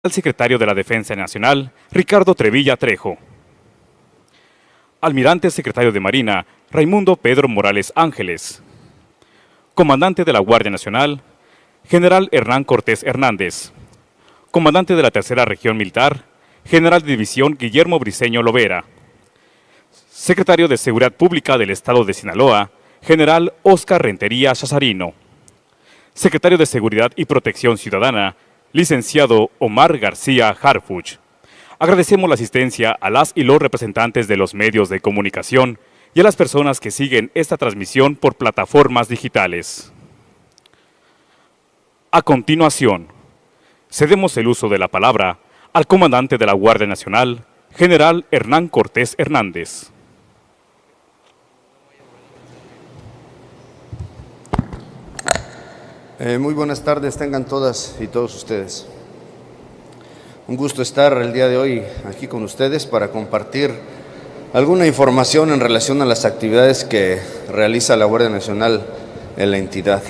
Al secretario de la Defensa Nacional, Ricardo Trevilla Trejo. Almirante Secretario de Marina, Raimundo Pedro Morales Ángeles. Comandante de la Guardia Nacional, General Hernán Cortés Hernández. Comandante de la Tercera Región Militar, General de División Guillermo Briceño Lovera. Secretario de Seguridad Pública del Estado de Sinaloa, General Óscar Rentería Chazarino. Secretario de Seguridad y Protección Ciudadana, licenciado Omar García Harfuch. Agradecemos la asistencia a las y los representantes de los medios de comunicación y a las personas que siguen esta transmisión por plataformas digitales. A continuación, cedemos el uso de la palabra al comandante de la Guardia Nacional, General Hernán Cortés Hernández. Muy buenas tardes, tengan todas y todos ustedes. Un gusto estar el día de hoy aquí con ustedes para compartir alguna información en relación a las actividades que realiza la Guardia Nacional en la entidad.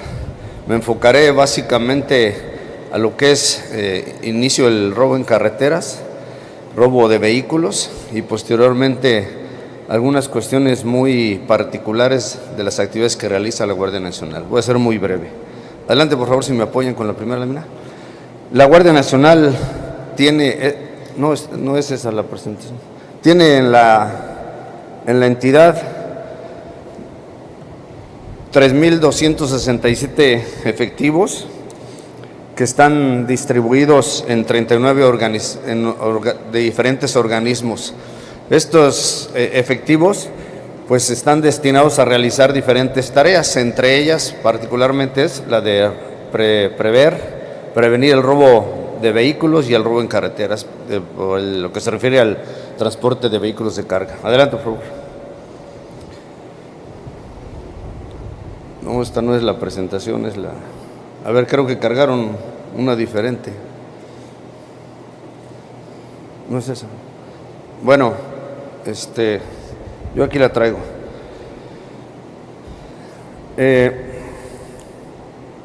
Me enfocaré básicamente a lo que es inicio del robo en carreteras, robo de vehículos y posteriormente algunas cuestiones muy particulares de las actividades que realiza la Guardia Nacional. Voy a ser muy breve. Adelante, por favor, si me apoyan con la primera lámina. La Guardia Nacional tiene, no es esa la presentación, tiene en la entidad 3.267 efectivos que están distribuidos en 39 de diferentes organismos. Estos efectivos pues están destinados a realizar diferentes tareas, entre ellas particularmente es la de prevenir el robo de vehículos y el robo en carreteras, lo que se refiere al transporte de vehículos de carga. Adelante, por favor. No, esta no es la presentación, es la... A ver, creo que cargaron una diferente. No es esa. Bueno, yo aquí la traigo.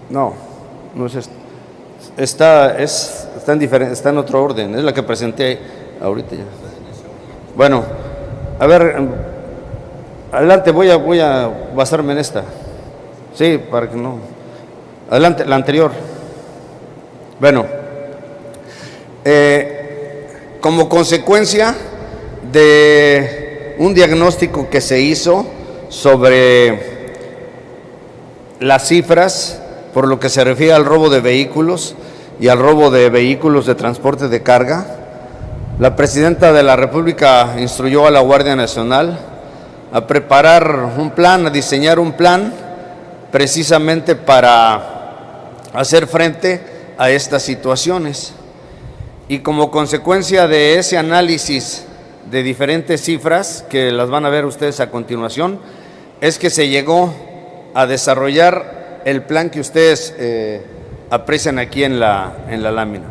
No es esta. Está en otro orden, es la que presenté ahorita ya. Bueno, a ver, adelante, voy a basarme en esta. Sí, para que no. Adelante, la anterior. Bueno, como consecuencia de un diagnóstico que se hizo sobre las cifras por lo que se refiere al robo de vehículos y al robo de vehículos de transporte de carga, la Presidenta de la República instruyó a la Guardia Nacional a preparar un plan, a diseñar un plan precisamente para hacer frente a estas situaciones. Y como consecuencia de ese análisis de diferentes cifras, que las van a ver ustedes a continuación, es que se llegó a desarrollar el plan que ustedes aprecian aquí en la lámina.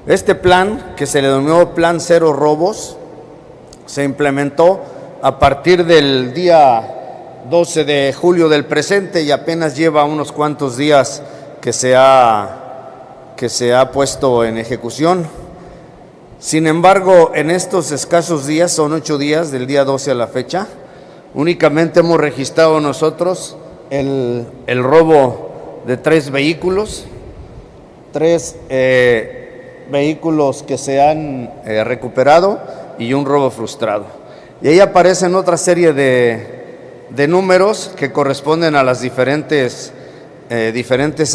Este plan, que se le denominó Plan Cero Robos, se implementó a partir del día 12 de julio del presente y apenas lleva unos cuantos días que se ha puesto en ejecución. Sin embargo, en estos escasos días, son 8 días del día 12 a la fecha, únicamente hemos registrado nosotros el robo de 3 vehículos, 3 vehículos que se han recuperado y un robo frustrado. Y ahí aparecen otra serie de números que corresponden a las diferentes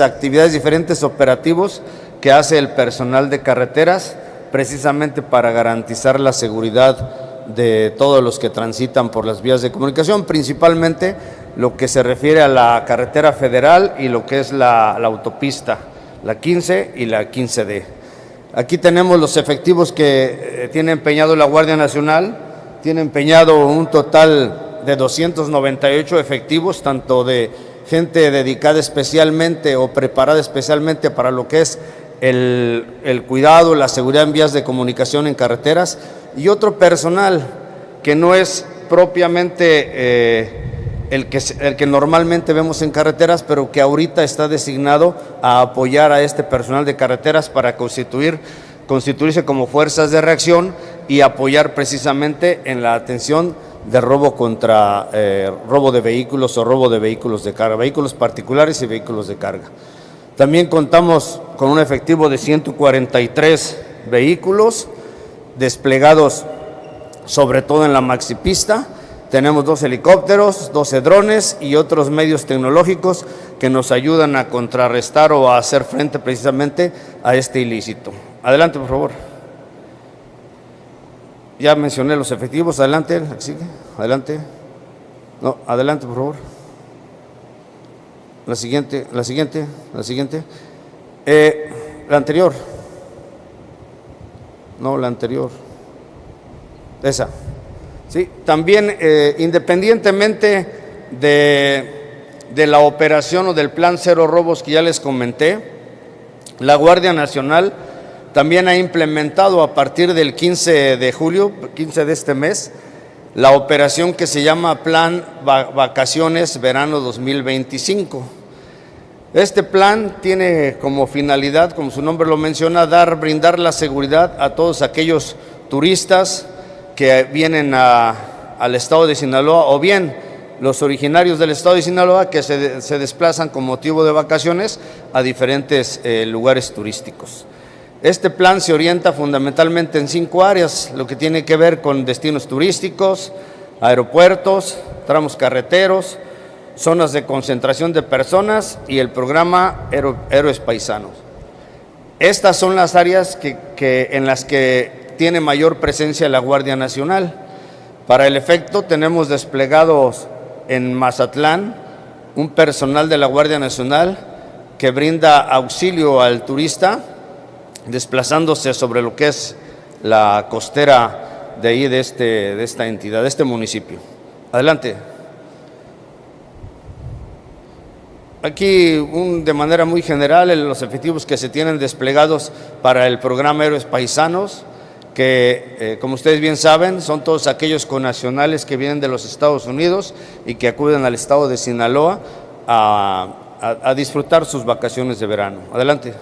actividades, diferentes operativos que hace el personal de carreteras, precisamente para garantizar la seguridad de todos los que transitan por las vías de comunicación, principalmente lo que se refiere a la carretera federal y lo que es la autopista, la 15 y la 15D. Aquí tenemos los efectivos que tiene empeñado la Guardia Nacional. Tiene empeñado un total de 298 efectivos, tanto de gente dedicada especialmente o preparada especialmente para lo que es el cuidado, la seguridad en vías de comunicación en carreteras, y otro personal que no es propiamente el que normalmente vemos en carreteras, pero que ahorita está designado a apoyar a este personal de carreteras para constituir constituirse como fuerzas de reacción y apoyar precisamente en la atención de robo contra robo de vehículos o robo de vehículos de carga, vehículos particulares y vehículos de carga. También contamos con un efectivo de 143 vehículos desplegados sobre todo en la maxipista. Tenemos 2 helicópteros, 12 drones y otros medios tecnológicos que nos ayudan a contrarrestar o a hacer frente precisamente a este ilícito. Adelante, por favor. Ya mencioné los efectivos. Adelante, sigue. Adelante. No, adelante, por favor. La siguiente. La anterior. No, la anterior. Esa. Sí, también independientemente de la operación o del plan cero robos que ya les comenté, la Guardia Nacional también ha implementado a partir del 15 de julio, 15 de este mes, la operación que se llama Plan Vacaciones Verano 2025. Este plan tiene como finalidad, como su nombre lo menciona, brindar la seguridad a todos aquellos turistas que vienen al estado de Sinaloa, o bien los originarios del estado de Sinaloa que se desplazan con motivo de vacaciones a diferentes lugares turísticos. Este plan se orienta fundamentalmente en 5 áreas, lo que tiene que ver con destinos turísticos, aeropuertos, tramos carreteros, zonas de concentración de personas y el programa Héroes Paisanos. Estas son las áreas en las que tiene mayor presencia la Guardia Nacional. Para el efecto tenemos desplegados en Mazatlán un personal de la Guardia Nacional que brinda auxilio al turista desplazándose sobre lo que es la costera de ahí de esta entidad, de este municipio. Adelante. Aquí de manera muy general los efectivos que se tienen desplegados para el programa Héroes Paisanos, que como ustedes bien saben son todos aquellos connacionales que vienen de los Estados Unidos y que acuden al estado de Sinaloa a disfrutar sus vacaciones de verano. Adelante.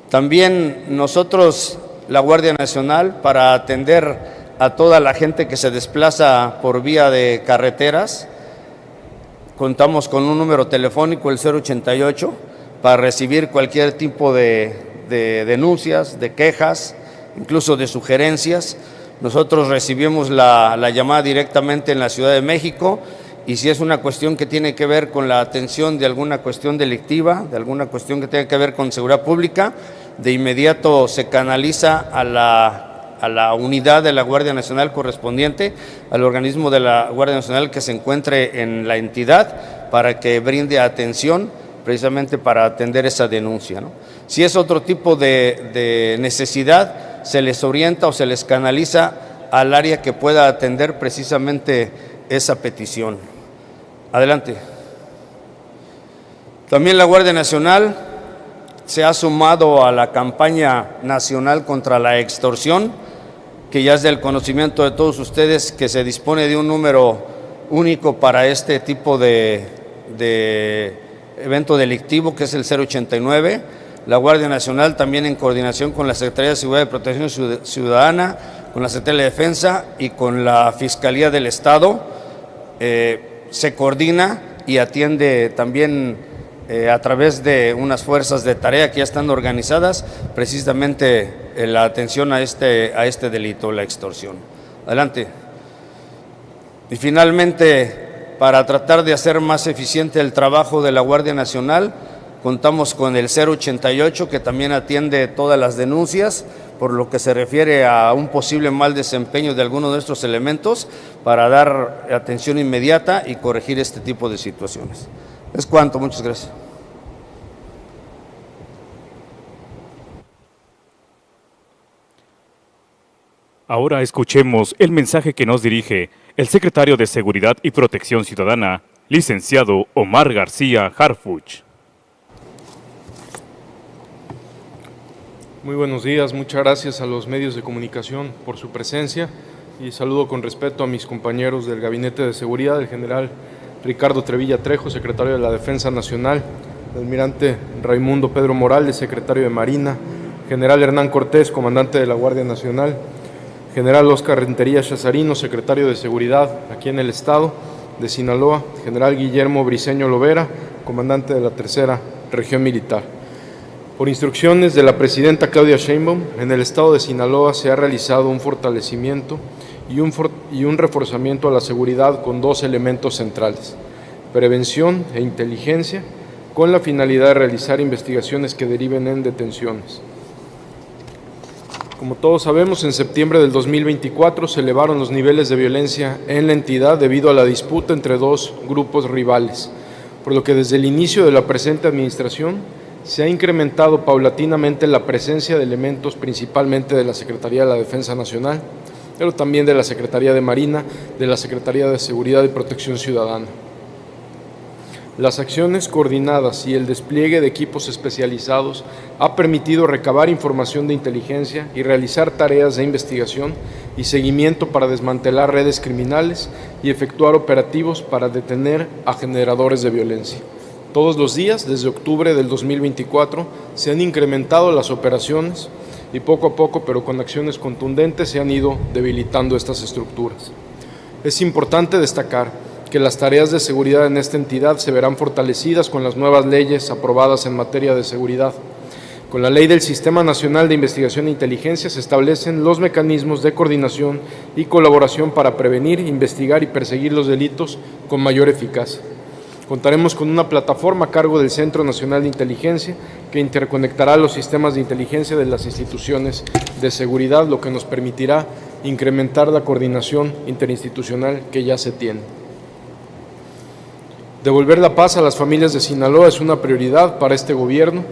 También nosotros, la Guardia Nacional, para atender a toda la gente que se desplaza por vía de carreteras, contamos con un número telefónico, el 088, para recibir cualquier tipo de denuncias, de quejas, incluso de sugerencias. Nosotros recibimos la llamada directamente en la Ciudad de México, y si es una cuestión que tiene que ver con la atención de alguna cuestión delictiva, de alguna cuestión que tenga que ver con seguridad pública, de inmediato se canaliza a la unidad de la Guardia Nacional correspondiente, al organismo de la Guardia Nacional que se encuentre en la entidad, para que brinde atención precisamente para atender esa denuncia, ¿no? Si es otro tipo de necesidad, se les orienta o se les canaliza al área que pueda atender precisamente esa petición. Adelante. También la Guardia Nacional se ha sumado a la campaña nacional contra la extorsión, que ya es del conocimiento de todos ustedes, que se dispone de un número único para este tipo de evento delictivo, que es el 089. La Guardia Nacional, también en coordinación con la Secretaría de Seguridad y Protección Ciudadana, con la Secretaría de Defensa y con la Fiscalía del Estado, se coordina y atiende también a través de unas fuerzas de tarea que ya están organizadas, precisamente la atención a este delito, la extorsión. Adelante. Y finalmente, para tratar de hacer más eficiente el trabajo de la Guardia Nacional, contamos con el 088, que también atiende todas las denuncias por lo que se refiere a un posible mal desempeño de alguno de nuestros elementos, para dar atención inmediata y corregir este tipo de situaciones. Es cuanto, muchas gracias. Ahora escuchemos el mensaje que nos dirige el secretario de Seguridad y Protección Ciudadana, licenciado Omar García Harfuch. Muy buenos días, muchas gracias a los medios de comunicación por su presencia y saludo con respeto a mis compañeros del Gabinete de Seguridad, el general Ricardo Trevilla Trejo, secretario de la Defensa Nacional, almirante Raimundo Pedro Morales, secretario de Marina, general Hernán Cortés, comandante de la Guardia Nacional, general Óscar Rentería Chazarino, secretario de Seguridad aquí en el estado de Sinaloa, general Guillermo Briceño Lovera, comandante de la Tercera Región Militar. Por instrucciones de la presidenta Claudia Sheinbaum, en el estado de Sinaloa se ha realizado un fortalecimiento y un reforzamiento a la seguridad con dos elementos centrales: prevención e inteligencia, con la finalidad de realizar investigaciones que deriven en detenciones. Como todos sabemos, en septiembre del 2024 se elevaron los niveles de violencia en la entidad debido a la disputa entre dos grupos rivales, por lo que desde el inicio de la presente administración se ha incrementado paulatinamente la presencia de elementos principalmente de la Secretaría de la Defensa Nacional, pero también de la Secretaría de Marina, de la Secretaría de Seguridad y Protección Ciudadana. Las acciones coordinadas y el despliegue de equipos especializados ha permitido recabar información de inteligencia y realizar tareas de investigación y seguimiento para desmantelar redes criminales y efectuar operativos para detener a generadores de violencia. Todos los días, desde octubre del 2024, se han incrementado las operaciones y poco a poco, pero con acciones contundentes, se han ido debilitando estas estructuras. Es importante destacar que las tareas de seguridad en esta entidad se verán fortalecidas con las nuevas leyes aprobadas en materia de seguridad. Con la Ley del Sistema Nacional de Investigación e Inteligencia se establecen los mecanismos de coordinación y colaboración para prevenir, investigar y perseguir los delitos con mayor eficacia. Contaremos con una plataforma a cargo del Centro Nacional de Inteligencia que interconectará los sistemas de inteligencia de las instituciones de seguridad, lo que nos permitirá incrementar la coordinación interinstitucional que ya se tiene. Devolver la paz a las familias de Sinaloa es una prioridad para este gobierno.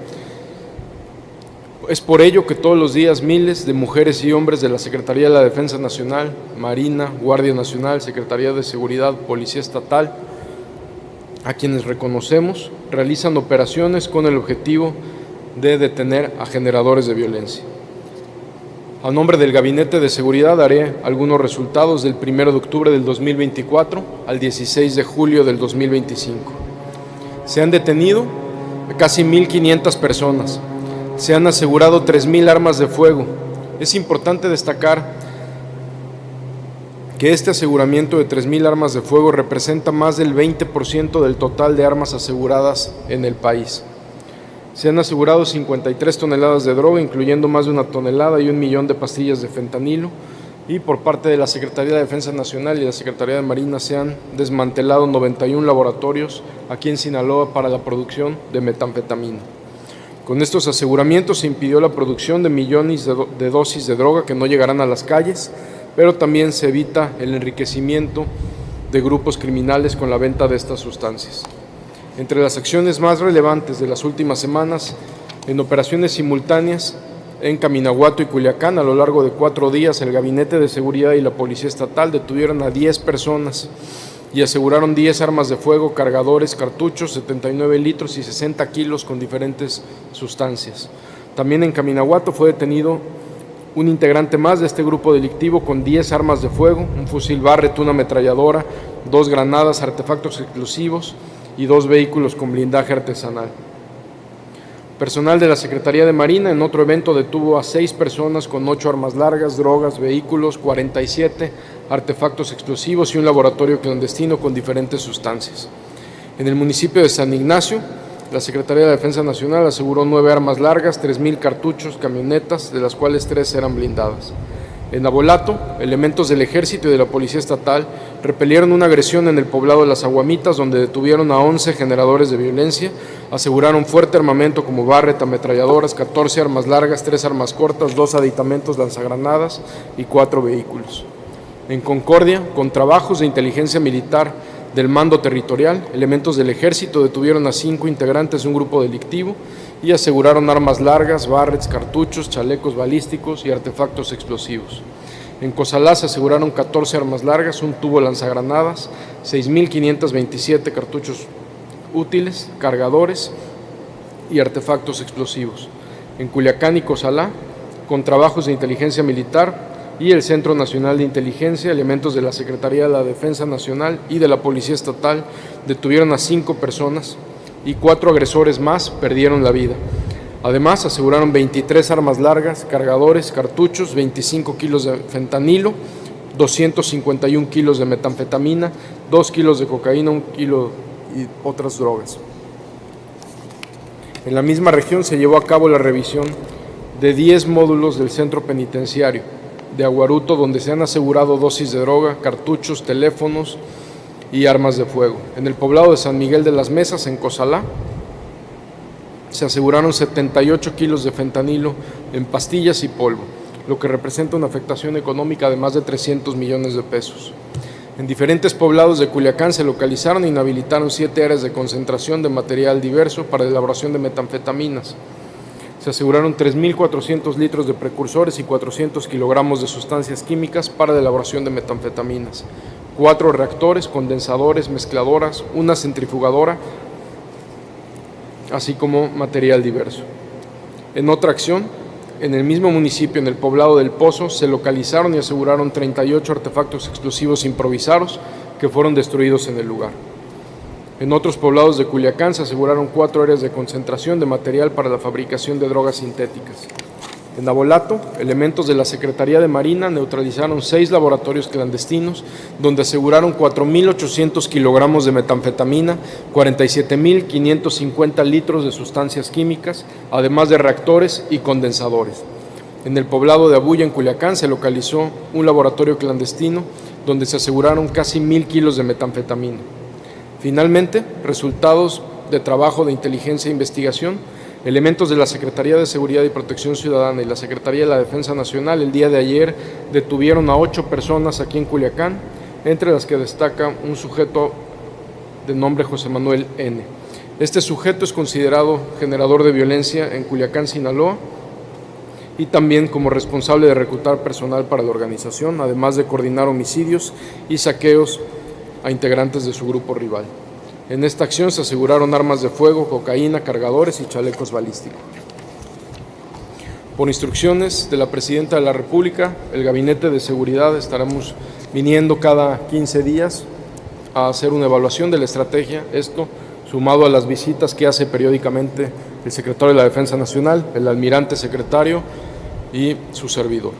Es por ello que todos los días miles de mujeres y hombres de la Secretaría de la Defensa Nacional, Marina, Guardia Nacional, Secretaría de Seguridad, Policía Estatal, a quienes reconocemos, realizan operaciones con el objetivo de detener a generadores de violencia. A nombre del Gabinete de Seguridad daré algunos resultados del 1 de octubre del 2024 al 16 de julio del 2025. Se han detenido a casi 1,500 personas. Se han asegurado 3,000 armas de fuego. Es importante destacar que este aseguramiento de 3,000 armas de fuego representa más del 20% del total de armas aseguradas en el país. Se han asegurado 53 toneladas de droga, incluyendo más de 1 tonelada y 1 millón de pastillas de fentanilo, y por parte de la Secretaría de Defensa Nacional y la Secretaría de Marina se han desmantelado 91 laboratorios aquí en Sinaloa para la producción de metanfetamina. Con estos aseguramientos se impidió la producción de millones de dosis de droga que no llegarán a las calles, pero también se evita el enriquecimiento de grupos criminales con la venta de estas sustancias. Entre las acciones más relevantes de las últimas semanas, en operaciones simultáneas en Caminahuato y Culiacán, a lo largo de 4 días, el Gabinete de Seguridad y la Policía Estatal detuvieron a 10 personas y aseguraron 10 armas de fuego, cargadores, cartuchos, 79 litros y 60 kilos con diferentes sustancias. También en Caminahuato fue detenido un integrante más de este grupo delictivo con 10 armas de fuego, un fusil Barrett, una ametralladora, 2 granadas, artefactos explosivos y 2 vehículos con blindaje artesanal. Personal de la Secretaría de Marina en otro evento detuvo a 6 personas con 8 armas largas, drogas, vehículos, 47 artefactos explosivos y un laboratorio clandestino con diferentes sustancias. En el municipio de San Ignacio, la Secretaría de Defensa Nacional aseguró 9 armas largas, 3,000 cartuchos, camionetas, de las cuales 3 eran blindadas. En Abolato, elementos del Ejército y de la Policía Estatal repelieron una agresión en el poblado de Las Aguamitas, donde detuvieron a 11 generadores de violencia, aseguraron fuerte armamento como Barrett, ametralladoras, 14 armas largas, 3 armas cortas, 2 aditamentos lanzagranadas y 4 vehículos. En Concordia, con trabajos de inteligencia militar del mando territorial, elementos del Ejército detuvieron a 5 integrantes de un grupo delictivo y aseguraron armas largas, barrets, cartuchos, chalecos balísticos y artefactos explosivos. En Cozalá se aseguraron 14 armas largas, un tubo lanzagranadas, 6,527 cartuchos útiles, cargadores y artefactos explosivos. En Culiacán y Cozalá, con trabajos de inteligencia militar y el Centro Nacional de Inteligencia, elementos de la Secretaría de la Defensa Nacional y de la Policía Estatal detuvieron a 5 personas y 4 agresores más perdieron la vida. Además, aseguraron 23 armas largas, cargadores, cartuchos, 25 kilos de fentanilo, 251 kilos de metanfetamina, 2 kilos de cocaína, 1 kilo y otras drogas. En la misma región se llevó a cabo la revisión de 10 módulos del centro penitenciario de Aguaruto, donde se han asegurado dosis de droga, cartuchos, teléfonos y armas de fuego. En el poblado de San Miguel de las Mesas, en Cozalá, se aseguraron 78 kilos de fentanilo en pastillas y polvo, lo que representa una afectación económica de más de 300 millones de pesos. En diferentes poblados de Culiacán se localizaron e inhabilitaron 7 áreas de concentración de material diverso para la elaboración de metanfetaminas. Se aseguraron 3.400 litros de precursores y 400 kilogramos de sustancias químicas para la elaboración de metanfetaminas, 4 reactores, condensadores, mezcladoras, una centrifugadora, así como material diverso. En otra acción, en el mismo municipio, en el poblado del Pozo, se localizaron y aseguraron 38 artefactos explosivos improvisados que fueron destruidos en el lugar. En otros poblados de Culiacán se aseguraron 4 áreas de concentración de material para la fabricación de drogas sintéticas. En Nabolato, elementos de la Secretaría de Marina neutralizaron 6 laboratorios clandestinos, donde aseguraron 4.800 kilogramos de metanfetamina, 47.550 litros de sustancias químicas, además de reactores y condensadores. En el poblado de Abuya, en Culiacán, se localizó un laboratorio clandestino, donde se aseguraron casi 1.000 kilos de metanfetamina. Finalmente, resultados de trabajo de inteligencia e investigación, elementos de la Secretaría de Seguridad y Protección Ciudadana y la Secretaría de la Defensa Nacional el día de ayer detuvieron a 8 personas aquí en Culiacán, entre las que destaca un sujeto de nombre José Manuel N. Este sujeto es considerado generador de violencia en Culiacán, Sinaloa, y también como responsable de reclutar personal para la organización, además de coordinar homicidios y saqueos a integrantes de su grupo rival. En esta acción se aseguraron armas de fuego, cocaína, cargadores y chalecos balísticos. Por instrucciones de la Presidenta de la República, el Gabinete de Seguridad estaremos viniendo cada 15 días a hacer una evaluación de la estrategia, esto sumado a las visitas que hace periódicamente el Secretario de la Defensa Nacional, el Almirante Secretario y su servidor.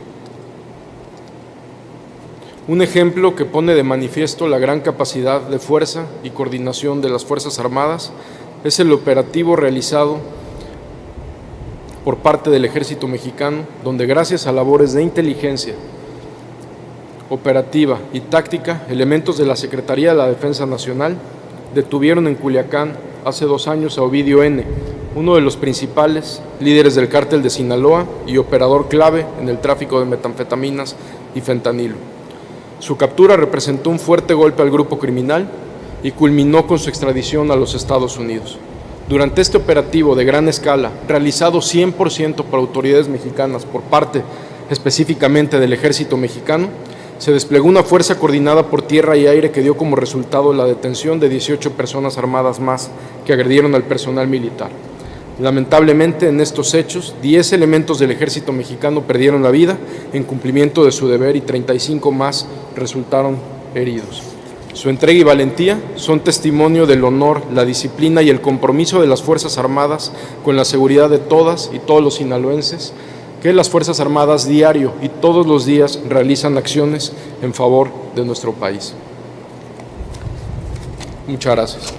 Un ejemplo que pone de manifiesto la gran capacidad de fuerza y coordinación de las Fuerzas Armadas es el operativo realizado por parte del Ejército Mexicano, donde gracias a labores de inteligencia operativa y táctica, elementos de la Secretaría de la Defensa Nacional detuvieron en Culiacán hace 2 años a Ovidio N., uno de los principales líderes del cártel de Sinaloa y operador clave en el tráfico de metanfetaminas y fentanilo. Su captura representó un fuerte golpe al grupo criminal y culminó con su extradición a los Estados Unidos. Durante este operativo de gran escala, realizado 100% por autoridades mexicanas por parte específicamente del Ejército Mexicano, se desplegó una fuerza coordinada por tierra y aire que dio como resultado la detención de 18 personas armadas más que agredieron al personal militar. Lamentablemente, en estos hechos, 10 elementos del Ejército Mexicano perdieron la vida en cumplimiento de su deber y 35 más resultaron heridos. Su entrega y valentía son testimonio del honor, la disciplina y el compromiso de las Fuerzas Armadas con la seguridad de todas y todos los sinaloenses, que las Fuerzas Armadas diario y todos los días realizan acciones en favor de nuestro país. Muchas gracias.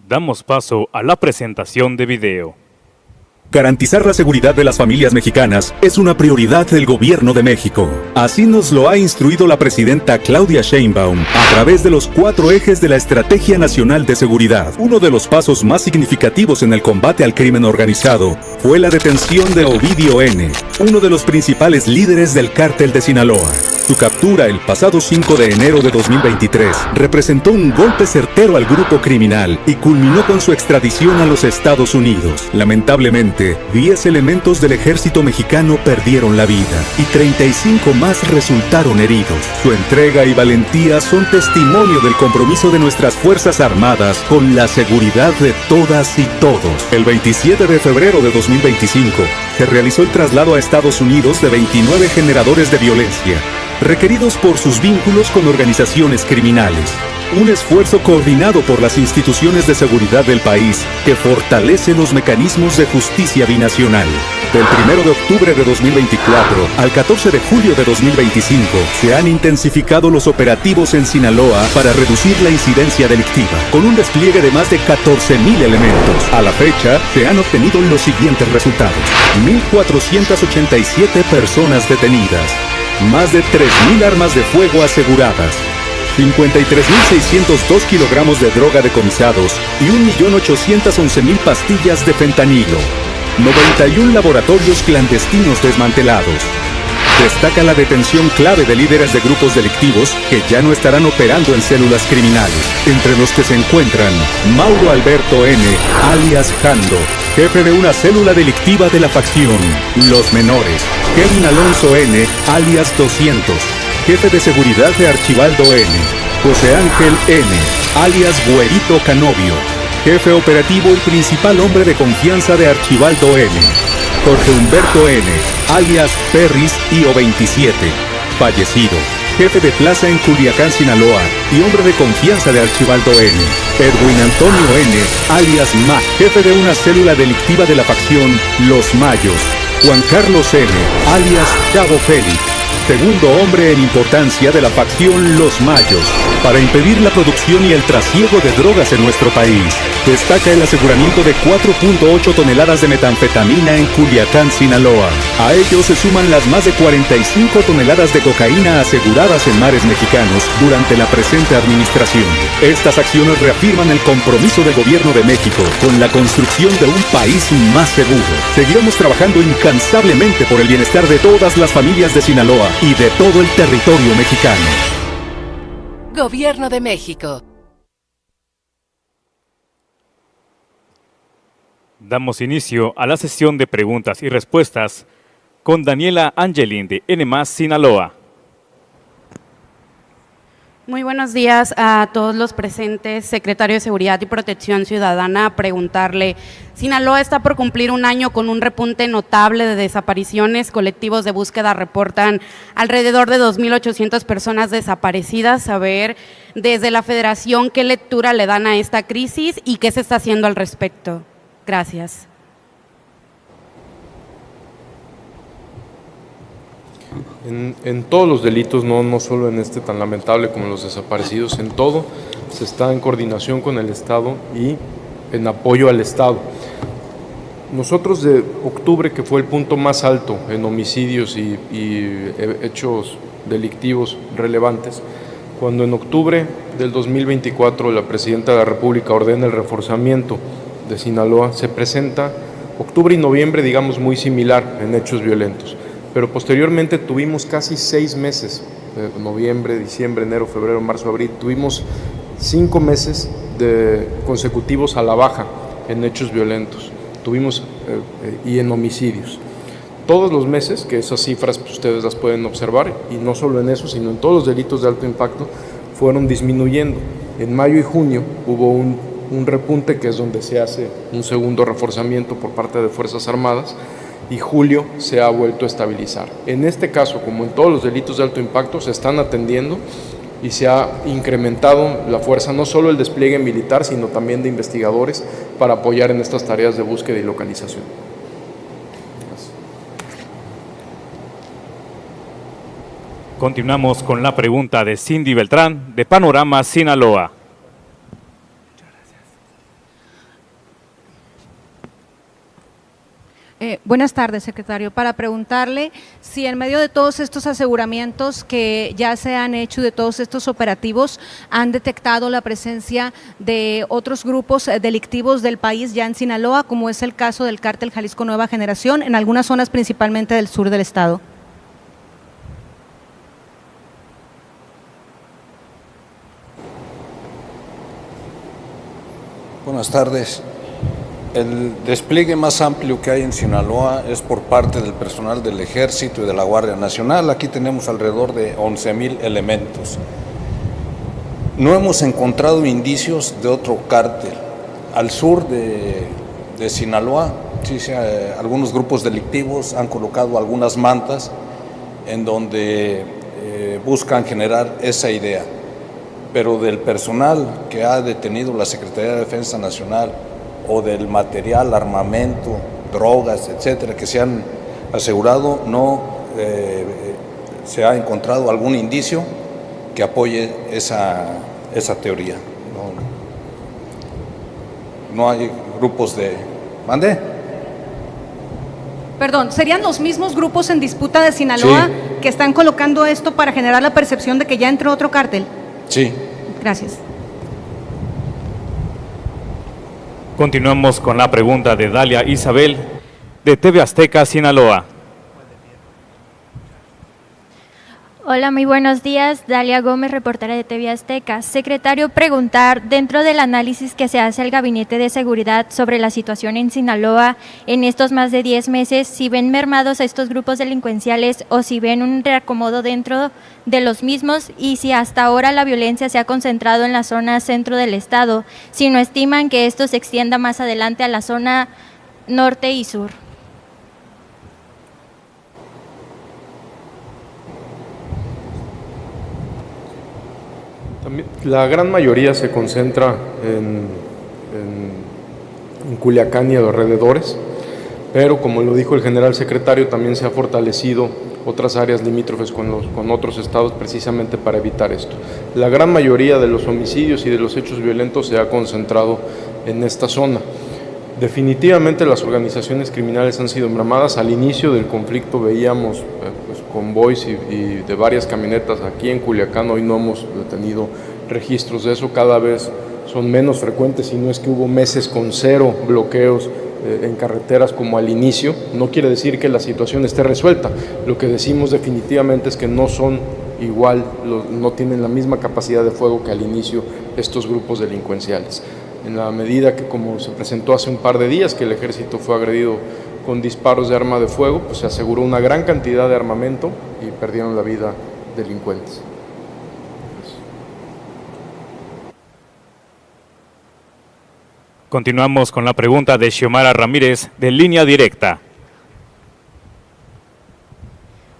Damos paso a la presentación de video. Garantizar la seguridad de las familias mexicanas es una prioridad del Gobierno de México. Así nos lo ha instruido la presidenta Claudia Sheinbaum a través de los 4 ejes de la Estrategia Nacional de Seguridad. Uno de los pasos más significativos en el combate al crimen organizado fue la detención de Ovidio N., uno de los principales líderes del cártel de Sinaloa. Su captura el pasado 5 de enero de 2023 representó un golpe certero al grupo criminal y culminó con su extradición a los Estados Unidos. Lamentablemente, 10 elementos del ejército mexicano perdieron la vida y 35 más resultaron heridos. Su entrega y valentía son testimonio del compromiso de nuestras Fuerzas Armadas con la seguridad de todas y todos. El 27 de febrero de 2025 se realizó el traslado a Estados Unidos de 29 generadores de violencia, requeridos por sus vínculos con organizaciones criminales. Un esfuerzo coordinado por las instituciones de seguridad del país que fortalece los mecanismos de justicia binacional. Del 1 de octubre de 2024 al 14 de julio de 2025 se han intensificado los operativos en Sinaloa para reducir la incidencia delictiva, con un despliegue de más de 14,000 elementos. A la fecha, se han obtenido los siguientes resultados: 1,487 personas detenidas, más de 3,000 armas de fuego aseguradas, 53,602 kilogramos de droga decomisados y 1,811,000 pastillas de fentanilo. 91 laboratorios clandestinos desmantelados. Destaca la detención clave de líderes de grupos delictivos que ya no estarán operando en células criminales, entre los que se encuentran Mauro Alberto N., alias Jando, jefe de una célula delictiva de la facción Los Menores; Kevin Alonso N., alias 200, jefe de seguridad de Archibaldo N; José Ángel N., alias Güerito Canovio, jefe operativo y principal hombre de confianza de Archibaldo N; Jorge Humberto N., alias Perris IO 27, fallecido, jefe de plaza en Culiacán, Sinaloa, y hombre de confianza de Archibaldo N; Edwin Antonio N., alias Ma, jefe de una célula delictiva de la facción Los Mayos; Juan Carlos N., alias Chavo Félix, segundo hombre en importancia de la facción Los Mayos, para impedir la producción y el trasiego de drogas en nuestro país. Destaca el aseguramiento de 4,8 toneladas de metanfetamina en Culiacán, Sinaloa. A ello se suman las más de 45 toneladas de cocaína aseguradas en mares mexicanos durante la presente administración. Estas acciones reafirman el compromiso del Gobierno de México con la construcción de un país más seguro. Seguiremos trabajando incansablemente por el bienestar de todas las familias de Sinaloa y de todo el territorio mexicano. Gobierno de México. Damos inicio a la sesión de preguntas y respuestas con Daniela Angelín de N+, Sinaloa. Muy buenos días a todos los presentes. Secretario de Seguridad y Protección Ciudadana, preguntarle, Sinaloa está por cumplir un año con un repunte notable de desapariciones. Colectivos de búsqueda reportan alrededor de 2,800 personas desaparecidas. Saber desde la Federación qué lectura le dan a esta crisis y qué se está haciendo al respecto. Gracias. En todos los delitos, no solo en este tan lamentable como los desaparecidos, en todo se está en coordinación con el Estado y en apoyo al Estado. Nosotros de octubre, que fue el punto más alto en homicidios y hechos delictivos relevantes, cuando en octubre del 2024 la Presidenta de la República ordena el reforzamiento de Sinaloa, se presenta octubre y noviembre, digamos, muy similar en hechos violentos. Pero posteriormente tuvimos casi 6 meses, noviembre, diciembre, enero, febrero, marzo, abril, tuvimos 5 meses consecutivos a la baja en hechos violentos, y en homicidios. Todos los meses, que esas cifras pues, ustedes las pueden observar, y no solo en eso, sino en todos los delitos de alto impacto, fueron disminuyendo. En mayo y junio hubo un repunte, que es donde se hace un segundo reforzamiento por parte de Fuerzas Armadas, y julio se ha vuelto a estabilizar. En este caso, como en todos los delitos de alto impacto, se están atendiendo y se ha incrementado la fuerza, no solo el despliegue militar, sino también de investigadores para apoyar en estas tareas de búsqueda y localización. Gracias. Continuamos con la pregunta de Cindy Beltrán de Panorama Sinaloa. Buenas tardes, secretario. Para preguntarle si en medio de todos estos aseguramientos que ya se han hecho, de todos estos operativos, han detectado la presencia de otros grupos delictivos del país ya en Sinaloa, como es el caso del Cártel Jalisco Nueva Generación, en algunas zonas principalmente del sur del estado. Buenas tardes. El despliegue más amplio que hay en Sinaloa es por parte del personal del Ejército y de la Guardia Nacional. Aquí tenemos alrededor de 11,000 elementos. No hemos encontrado indicios de otro cártel. Al sur de Sinaloa, sí, algunos grupos delictivos han colocado algunas mantas en donde buscan generar esa idea. Pero del personal que ha detenido la Secretaría de Defensa Nacional o del material, armamento, drogas, etcétera, que se han asegurado, no se ha encontrado algún indicio que apoye esa teoría. No hay grupos de... ¿Mande? Perdón, ¿serían los mismos grupos en disputa de Sinaloa que están colocando esto para generar la percepción de que ya entró otro cártel? Sí. Gracias. Continuamos con la pregunta de Dalia Isabel, de TV Azteca, Sinaloa. Hola, muy buenos días. Dalia Gómez, reportera de TV Azteca. Secretario, preguntar, dentro del análisis que se hace al Gabinete de Seguridad sobre la situación en Sinaloa en estos más de 10 meses, si ven mermados a estos grupos delincuenciales o si ven un reacomodo dentro de los mismos y si hasta ahora la violencia se ha concentrado en la zona centro del estado, si no estiman que esto se extienda más adelante a la zona norte y sur. La gran mayoría se concentra en Culiacán y alrededores, pero como lo dijo el general secretario, también se ha fortalecido otras áreas limítrofes con otros estados precisamente para evitar esto. La gran mayoría de los homicidios y de los hechos violentos se ha concentrado en esta zona. Definitivamente las organizaciones criminales han sido mermadas. Al inicio del conflicto veíamos convoys y de varias camionetas aquí en Culiacán. Hoy no hemos tenido registros de eso, cada vez son menos frecuentes y no es que hubo meses con 0 bloqueos en carreteras como al inicio. No quiere decir que la situación esté resuelta, lo que decimos definitivamente es que no son igual, no tienen la misma capacidad de fuego que al inicio estos grupos delincuenciales. En la medida que, como se presentó hace un par de días, que el ejército fue agredido con disparos de arma de fuego, pues se aseguró una gran cantidad de armamento y perdieron la vida delincuentes. Continuamos con la pregunta de Xiomara Ramírez, de Línea Directa.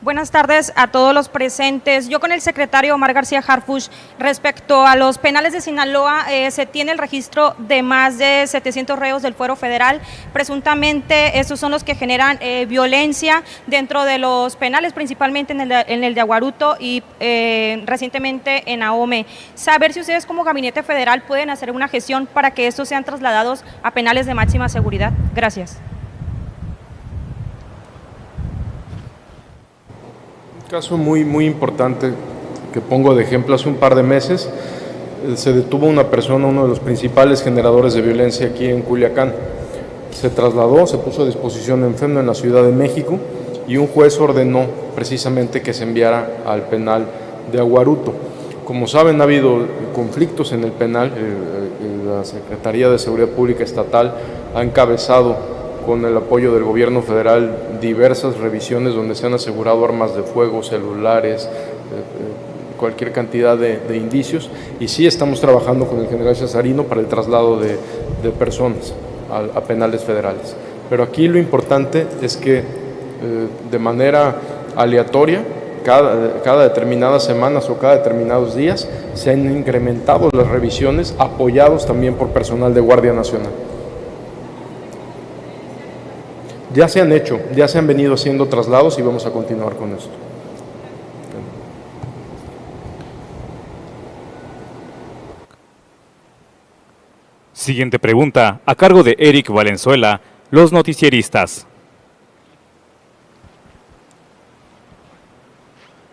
Buenas tardes a todos los presentes. Yo con el secretario Omar García Harfuch, respecto a los penales de Sinaloa, se tiene el registro de más de 700 reos del fuero federal. Presuntamente estos son los que generan violencia dentro de los penales, principalmente en el de Aguaruto y recientemente en Ahome. Saber si ustedes como Gabinete Federal pueden hacer una gestión para que estos sean trasladados a penales de máxima seguridad. Gracias. Caso muy importante que pongo de ejemplo, hace un par de meses se detuvo una persona, uno de los principales generadores de violencia aquí en Culiacán. Se trasladó, se puso a disposición en la Ciudad de México y un juez ordenó precisamente que se enviara al penal de Aguaruto. Como saben, ha habido conflictos en el penal, la Secretaría de Seguridad Pública Estatal ha encabezado con el apoyo del gobierno federal diversas revisiones donde se han asegurado armas de fuego, celulares, cualquier cantidad de indicios, y sí estamos trabajando con el general Cesarino para el traslado de personas a penales federales. Pero aquí lo importante es que de manera aleatoria, cada determinadas semanas o cada determinados días, se han incrementado las revisiones, apoyados también por personal de Guardia Nacional. Ya se han hecho, ya se han venido haciendo traslados y vamos a continuar con esto. Siguiente pregunta, a cargo de Eric Valenzuela, Los Noticieristas.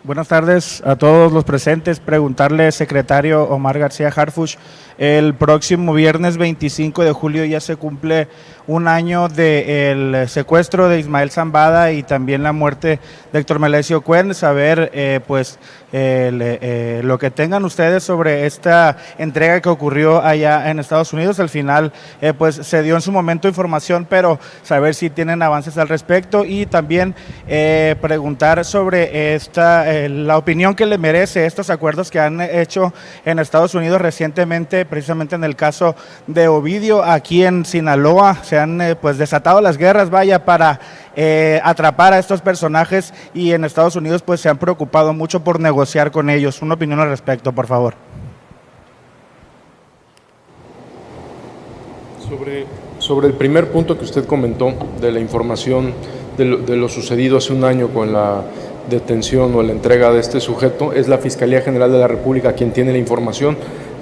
Buenas tardes a todos los presentes. Preguntarle, secretario Omar García Harfuch, el próximo viernes 25 de julio ya se cumple un año del secuestro de Ismael Zambada y también la muerte de Héctor Melesio Cuen. Saber lo que tengan ustedes sobre esta entrega que ocurrió allá en Estados Unidos. Al final pues se dio en su momento información, pero saber si tienen avances al respecto y también preguntar sobre la opinión que le merece estos acuerdos que han hecho en Estados Unidos recientemente, precisamente en el caso de Ovidio. Aquí en Sinaloa se han pues desatado las guerras, vaya, para atrapar a estos personajes, y en Estados Unidos pues se han preocupado mucho por negociar con ellos. Una opinión al respecto, por favor. Sobre el primer punto que usted comentó, de la información de lo sucedido hace un año con la detención o la entrega de este sujeto, es la Fiscalía General de la República quien tiene la información,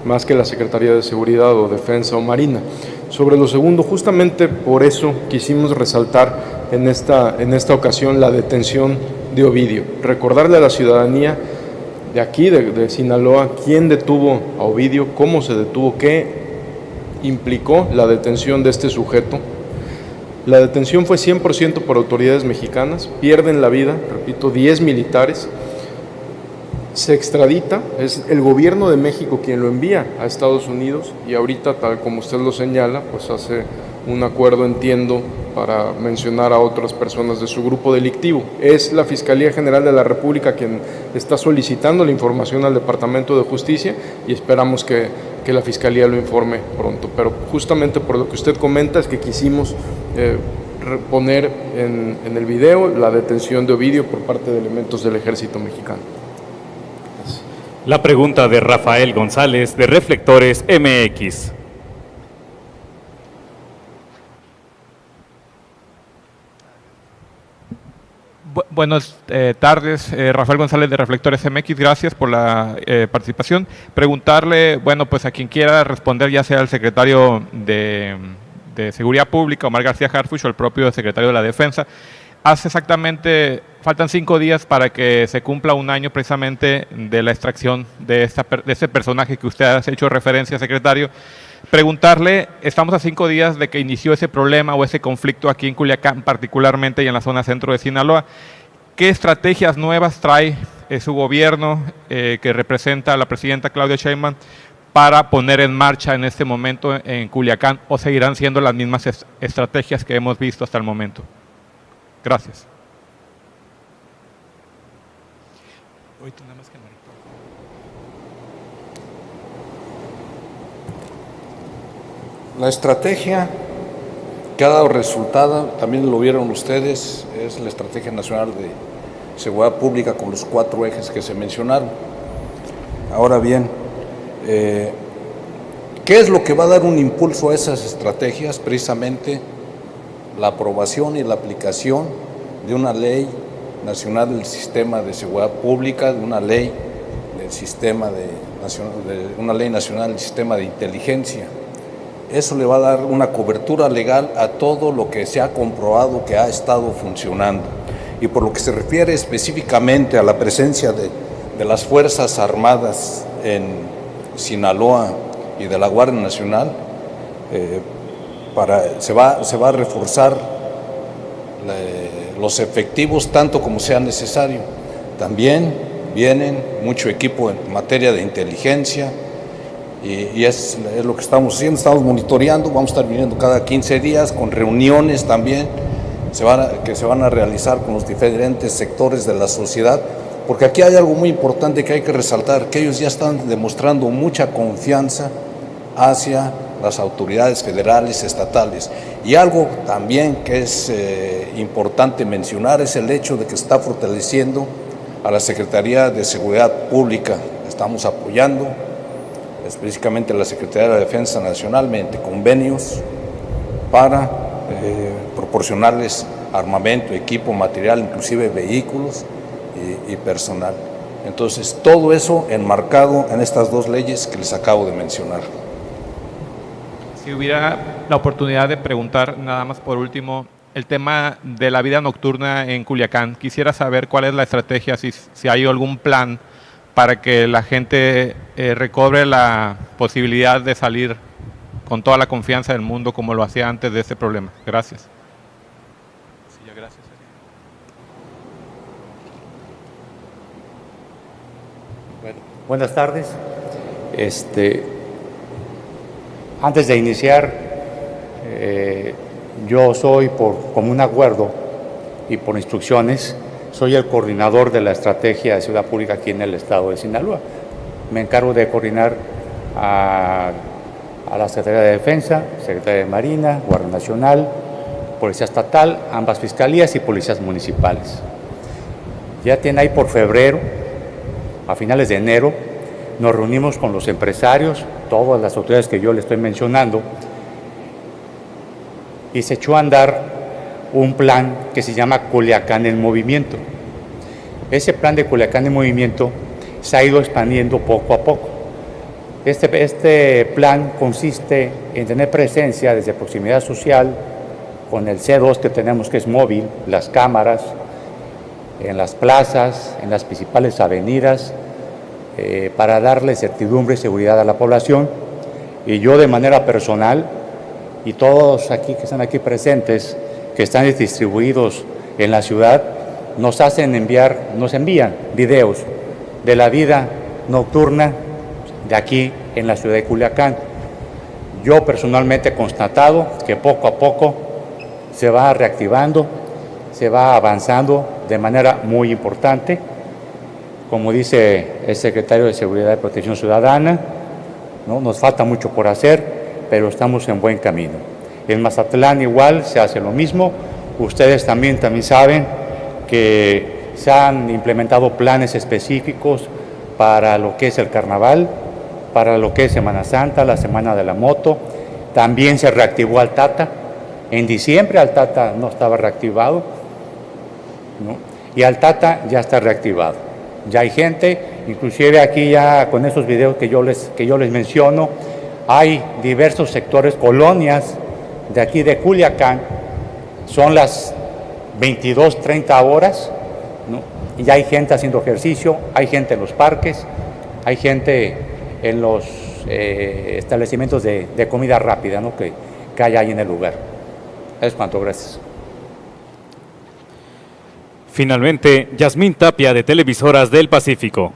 más que la Secretaría de Seguridad o Defensa o Marina. Sobre lo segundo, justamente por eso quisimos resaltar en esta ocasión la detención de Ovidio. Recordarle a la ciudadanía de aquí, de Sinaloa, quién detuvo a Ovidio, cómo se detuvo, qué implicó la detención de este sujeto. La detención fue 100% por autoridades mexicanas, pierden la vida, repito, 10 militares, se extradita, es el gobierno de México quien lo envía a Estados Unidos y ahorita, tal como usted lo señala, pues hace un acuerdo, entiendo, para mencionar a otras personas de su grupo delictivo. Es la Fiscalía General de la República quien está solicitando la información al Departamento de Justicia y esperamos que la Fiscalía lo informe pronto. Pero justamente por lo que usted comenta es que quisimos poner en el video la detención de Ovidio por parte de elementos del Ejército Mexicano. La pregunta de Rafael González, de Reflectores MX. Buenas tardes, Rafael González de Reflectores MX, gracias por la participación. Preguntarle, bueno, pues a quien quiera responder, ya sea el secretario de Seguridad Pública, Omar García Harfuch, o el propio secretario de la Defensa. Hace exactamente, faltan 5 días para que se cumpla un año precisamente de la extracción de ese personaje que usted ha hecho referencia, secretario. Preguntarle, estamos a 5 días de que inició ese problema o ese conflicto aquí en Culiacán, particularmente y en la zona centro de Sinaloa. ¿Qué estrategias nuevas trae su gobierno que representa a la presidenta Claudia Sheinbaum para poner en marcha en este momento en Culiacán, o seguirán siendo las mismas estrategias que hemos visto hasta el momento? Gracias. La estrategia que ha dado resultado, también lo vieron ustedes, es la Estrategia Nacional de Seguridad Pública con los 4 ejes que se mencionaron. Ahora bien, ¿qué es lo que va a dar un impulso a esas estrategias? Precisamente la aprobación y la aplicación de una ley nacional del sistema de seguridad pública, de una ley del sistema una ley nacional del sistema de inteligencia. Eso le va a dar una cobertura legal a todo lo que se ha comprobado que ha estado funcionando. Y por lo que se refiere específicamente a la presencia de las Fuerzas Armadas en Sinaloa y de la Guardia Nacional, se va a reforzar los efectivos tanto como sea necesario. También vienen mucho equipo en materia de inteligencia y es lo que estamos haciendo, estamos monitoreando, vamos a estar viniendo cada 15 días con reuniones también que se van a realizar con los diferentes sectores de la sociedad, porque aquí hay algo muy importante que hay que resaltar, que ellos ya están demostrando mucha confianza hacia las autoridades federales, estatales. Y algo también que es importante mencionar es el hecho de que se está fortaleciendo a la Secretaría de Seguridad Pública. Estamos apoyando específicamente a la Secretaría de la Defensa Nacional mediante convenios para proporcionarles armamento, equipo, material, inclusive vehículos y personal. Entonces, todo eso enmarcado en estas 2 leyes que les acabo de mencionar. Si hubiera la oportunidad de preguntar, nada más por último, el tema de la vida nocturna en Culiacán. Quisiera saber cuál es la estrategia, si hay algún plan para que la gente recobre la posibilidad de salir con toda la confianza del mundo como lo hacía antes de este problema. Gracias. Sí, ya, gracias. Bueno, buenas tardes. Antes de iniciar, yo soy, por común acuerdo y por instrucciones, soy el coordinador de la estrategia de seguridad pública aquí en el estado de Sinaloa. Me encargo de coordinar a la Secretaría de Defensa, Secretaría de Marina, Guardia Nacional, Policía Estatal, ambas fiscalías y policías municipales. Ya tiene ahí por febrero, a finales de enero, nos reunimos con los empresarios, todas las autoridades que yo le estoy mencionando, y se echó a andar un plan que se llama Culiacán en Movimiento. Ese plan de Culiacán en Movimiento se ha ido expandiendo poco a poco. Este plan consiste en tener presencia desde proximidad social, con el C2 que tenemos que es móvil, las cámaras, en las plazas, en las principales avenidas, para darle certidumbre y seguridad a la población. Y yo de manera personal, y todos aquí que están aquí presentes, que están distribuidos en la ciudad, nos envían videos de la vida nocturna de aquí en la ciudad de Culiacán. Yo personalmente he constatado que poco a poco se va reactivando, se va avanzando de manera muy importante. Como dice el secretario de Seguridad y Protección Ciudadana, ¿no? Nos falta mucho por hacer, pero estamos en buen camino. En Mazatlán igual se hace lo mismo. Ustedes también saben que se han implementado planes específicos para lo que es el carnaval, para lo que es Semana Santa, la Semana de la Moto. También se reactivó Altata. En diciembre Altata no estaba reactivado, ¿no? Y Altata ya está reactivado. Ya hay gente, inclusive aquí ya con esos videos que yo les menciono, hay diversos sectores, colonias de aquí de Culiacán, son las 22:30 horas, ¿no? Y ya hay gente haciendo ejercicio, hay gente en los parques, hay gente en los establecimientos de comida rápida, ¿no? que hay ahí en el lugar. Es cuanto, gracias. Finalmente, Yasmín Tapia, de Televisoras del Pacífico.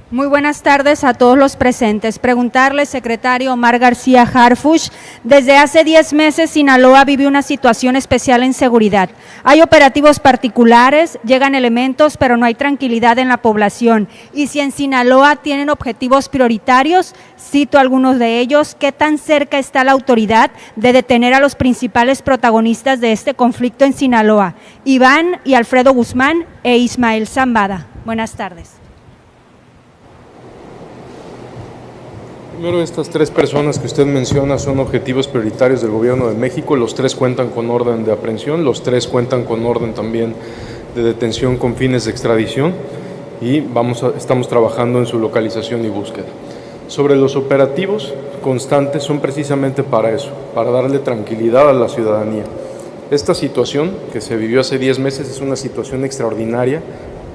Muy buenas tardes a todos los presentes. Preguntarle, secretario Omar García Harfuch, desde hace 10 meses Sinaloa vive una situación especial en seguridad. Hay operativos particulares, llegan elementos, pero no hay tranquilidad en la población. Y si en Sinaloa tienen objetivos prioritarios, cito algunos de ellos, ¿qué tan cerca está la autoridad de detener a los principales protagonistas de este conflicto en Sinaloa? Iván y Alfredo Guzmán e Ismael Zambada. Buenas tardes. Primero, estas 3 personas que usted menciona son objetivos prioritarios del Gobierno de México. Los 3 cuentan con orden de aprehensión, los 3 cuentan con orden también de detención con fines de extradición y estamos trabajando en su localización y búsqueda. Sobre los operativos constantes son precisamente para eso, para darle tranquilidad a la ciudadanía. Esta situación que se vivió hace 10 meses es una situación extraordinaria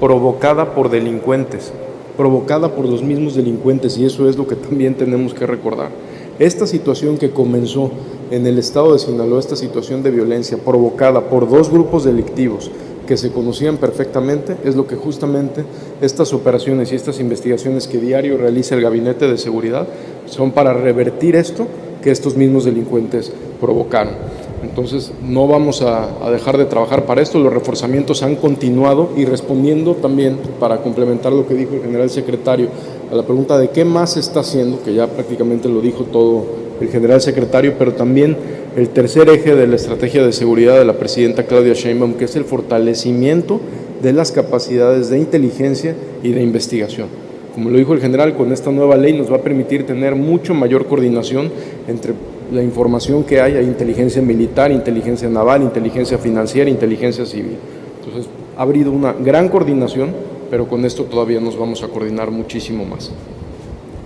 provocada por delincuentes, provocada por los mismos delincuentes, y eso es lo que también tenemos que recordar. Esta situación que comenzó en el estado de Sinaloa, esta situación de violencia provocada por 2 grupos delictivos que se conocían perfectamente, es lo que justamente estas operaciones y estas investigaciones que diario realiza el Gabinete de Seguridad son para revertir esto que estos mismos delincuentes provocaron. Entonces, no vamos a dejar de trabajar para esto. Los reforzamientos han continuado y respondiendo también, para complementar lo que dijo el general secretario, a la pregunta de qué más se está haciendo, que ya prácticamente lo dijo todo el general secretario, pero también el tercer eje de la estrategia de seguridad de la presidenta Claudia Sheinbaum, que es el fortalecimiento de las capacidades de inteligencia y de investigación. Como lo dijo el general, con esta nueva ley nos va a permitir tener mucho mayor coordinación entre la información que hay inteligencia militar, inteligencia naval, inteligencia financiera, inteligencia civil. Entonces, ha habido una gran coordinación, pero con esto todavía nos vamos a coordinar muchísimo más.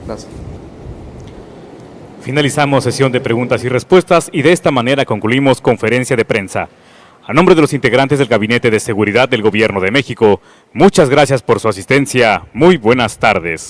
Gracias. Finalizamos sesión de preguntas y respuestas y de esta manera concluimos conferencia de prensa. A nombre de los integrantes del Gabinete de Seguridad del Gobierno de México, muchas gracias por su asistencia. Muy buenas tardes.